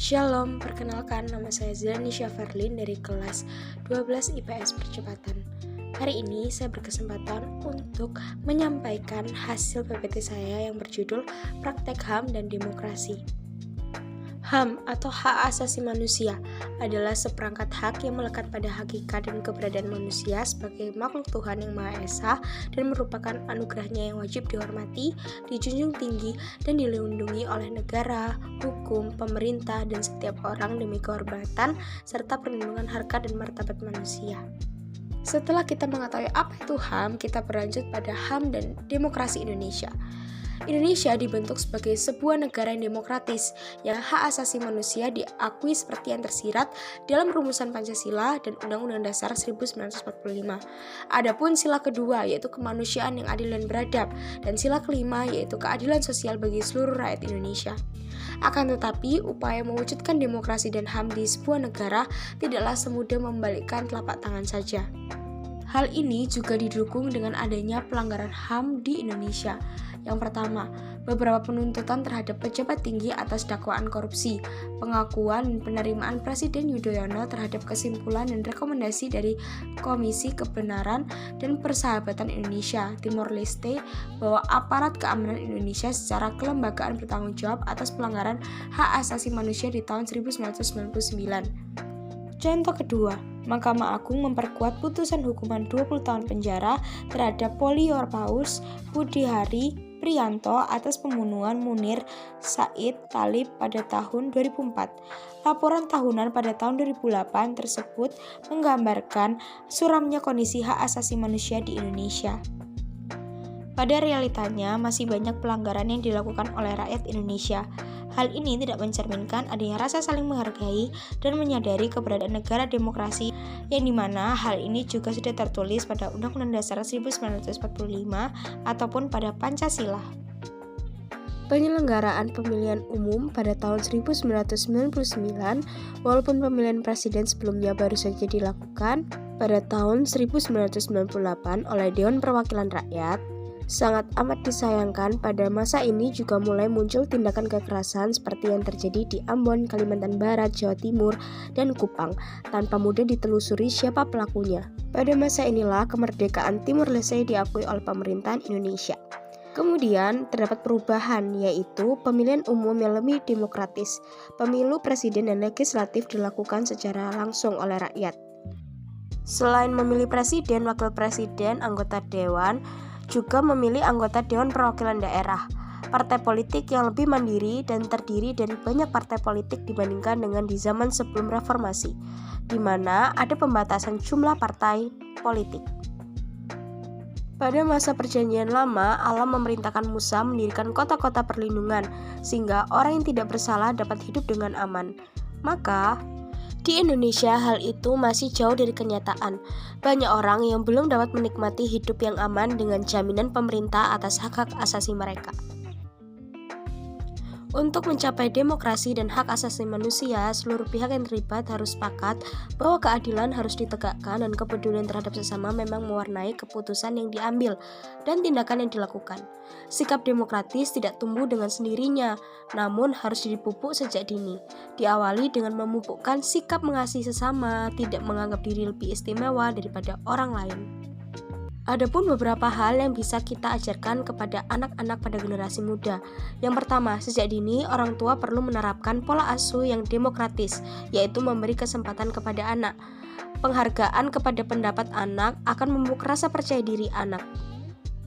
Shalom, perkenalkan nama saya Zelanisha Farlin dari kelas 12 IPS Percepatan. Hari ini saya berkesempatan untuk menyampaikan hasil PPT saya yang berjudul Praktek HAM dan Demokrasi. HAM atau hak asasi manusia adalah seperangkat hak yang melekat pada hakikat dan keberadaan manusia sebagai makhluk Tuhan yang Maha Esa dan merupakan anugerahnya yang wajib dihormati, dijunjung tinggi, dan dilindungi oleh negara, hukum, pemerintah, dan setiap orang demi kehormatan serta perlindungan harkat dan martabat manusia. Setelah kita mengetahui apa itu HAM, kita berlanjut pada HAM dan demokrasi Indonesia. Indonesia dibentuk sebagai sebuah negara yang demokratis, yang hak asasi manusia diakui seperti yang tersirat dalam rumusan Pancasila dan Undang-Undang Dasar 1945. Adapun sila kedua yaitu kemanusiaan yang adil dan beradab, dan sila kelima yaitu keadilan sosial bagi seluruh rakyat Indonesia. Akan tetapi, upaya mewujudkan demokrasi dan HAM di sebuah negara tidaklah semudah membalikkan telapak tangan saja. Hal ini juga didukung dengan adanya pelanggaran HAM di Indonesia. Yang pertama, beberapa penuntutan terhadap pejabat tinggi atas dakwaan korupsi, pengakuan dan penerimaan Presiden Yudhoyono terhadap kesimpulan dan rekomendasi dari Komisi Kebenaran dan Persahabatan Indonesia Timor Leste bahwa aparat keamanan Indonesia secara kelembagaan bertanggung jawab atas pelanggaran hak asasi manusia di tahun 1999. Contoh kedua, Mahkamah Agung memperkuat putusan hukuman 20 tahun penjara terhadap Poliorpaus Budihari Priyanto atas pembunuhan Munir Said Talib pada tahun 2004. Laporan tahunan pada tahun 2008 tersebut menggambarkan suramnya kondisi hak asasi manusia di Indonesia. Pada realitanya, masih banyak pelanggaran yang dilakukan oleh rakyat Indonesia. Hal ini tidak mencerminkan adanya rasa saling menghargai dan menyadari keberadaan negara demokrasi, yang dimana hal ini juga sudah tertulis pada Undang-Undang Dasar 1945 ataupun pada Pancasila. Penyelenggaraan pemilihan umum pada tahun 1999, walaupun pemilihan presiden sebelumnya baru saja dilakukan pada tahun 1998 oleh Dewan Perwakilan Rakyat, sangat amat disayangkan pada masa ini juga mulai muncul tindakan kekerasan seperti yang terjadi di Ambon, Kalimantan Barat, Jawa Timur, dan Kupang tanpa mudah ditelusuri siapa pelakunya. Pada masa inilah kemerdekaan Timor Leste diakui oleh pemerintahan Indonesia. Kemudian terdapat perubahan, yaitu pemilihan umum yang lebih demokratis. Pemilu presiden dan legislatif dilakukan secara langsung oleh rakyat. Selain memilih presiden, wakil presiden, anggota dewan, juga memilih anggota Dewan Perwakilan Daerah. Partai politik yang lebih mandiri dan terdiri dari banyak partai politik dibandingkan dengan di zaman sebelum reformasi, di mana ada pembatasan jumlah partai politik. Pada masa perjanjian lama, Allah memerintahkan Musa mendirikan kota-kota perlindungan, sehingga orang yang tidak bersalah dapat hidup dengan aman. Maka, di Indonesia hal itu masih jauh dari kenyataan. Banyak orang yang belum dapat menikmati hidup yang aman dengan jaminan pemerintah atas hak-hak asasi mereka. Untuk mencapai demokrasi dan hak asasi manusia, seluruh pihak yang terlibat harus sepakat bahwa keadilan harus ditegakkan dan kepedulian terhadap sesama memang mewarnai keputusan yang diambil dan tindakan yang dilakukan. Sikap demokratis tidak tumbuh dengan sendirinya, namun harus dipupuk sejak dini. Diawali dengan memupukkan sikap mengasihi sesama, tidak menganggap diri lebih istimewa daripada orang lain. Adapun beberapa hal yang bisa kita ajarkan kepada anak-anak pada generasi muda. Yang pertama, sejak dini orang tua perlu menerapkan pola asuh yang demokratis, yaitu memberi kesempatan kepada anak. Penghargaan kepada pendapat anak akan memupuk rasa percaya diri anak,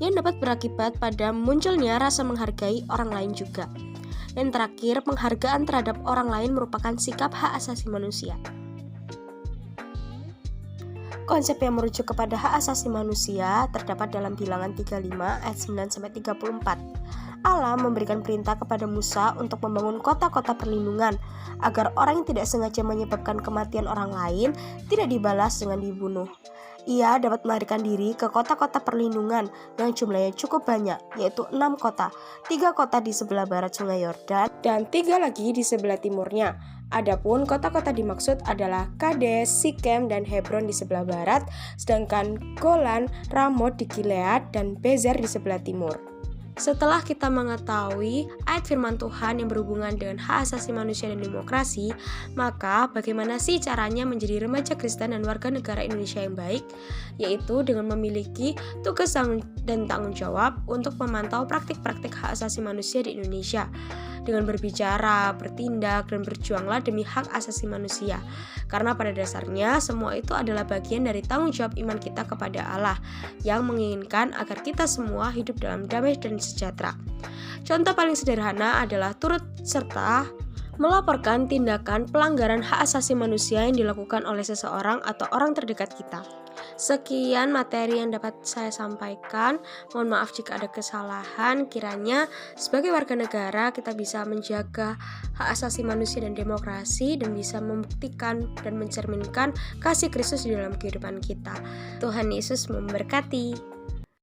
yang dapat berakibat pada munculnya rasa menghargai orang lain juga. Dan terakhir, penghargaan terhadap orang lain merupakan sikap hak asasi manusia. Konsep yang merujuk kepada hak asasi manusia terdapat dalam Bilangan 35 ayat 9-34. Allah memberikan perintah kepada Musa untuk membangun kota-kota perlindungan agar orang yang tidak sengaja menyebabkan kematian orang lain tidak dibalas dengan dibunuh. Ia dapat melarikan diri ke kota-kota perlindungan yang jumlahnya cukup banyak, yaitu 6 kota, 3 kota di sebelah barat Sungai Yordan, dan 3 lagi di sebelah timurnya. Adapun kota-kota dimaksud adalah Kades, Sikem, dan Hebron di sebelah barat, sedangkan Golan, Ramot di Gilead, dan Bezer di sebelah timur. Setelah kita mengetahui ayat firman Tuhan yang berhubungan dengan hak asasi manusia dan demokrasi, maka bagaimana sih caranya menjadi remaja Kristen dan warga negara Indonesia yang baik? Yaitu dengan memiliki tugas dan tanggung jawab untuk memantau praktik-praktik hak asasi manusia di Indonesia. Dengan berbicara, bertindak, dan berjuanglah demi hak asasi manusia. Karena pada dasarnya semua itu adalah bagian dari tanggung jawab iman kita kepada Allah yang menginginkan agar kita semua hidup dalam damai dan sejahtera. Contoh paling sederhana adalah turut serta melaporkan tindakan pelanggaran hak asasi manusia yang dilakukan oleh seseorang atau orang terdekat kita. Sekian materi yang dapat saya sampaikan. Mohon maaf jika ada kesalahan. Kiranya sebagai warga negara kita bisa menjaga hak asasi manusia dan demokrasi dan bisa membuktikan dan mencerminkan kasih Kristus di dalam kehidupan kita. Tuhan Yesus memberkati.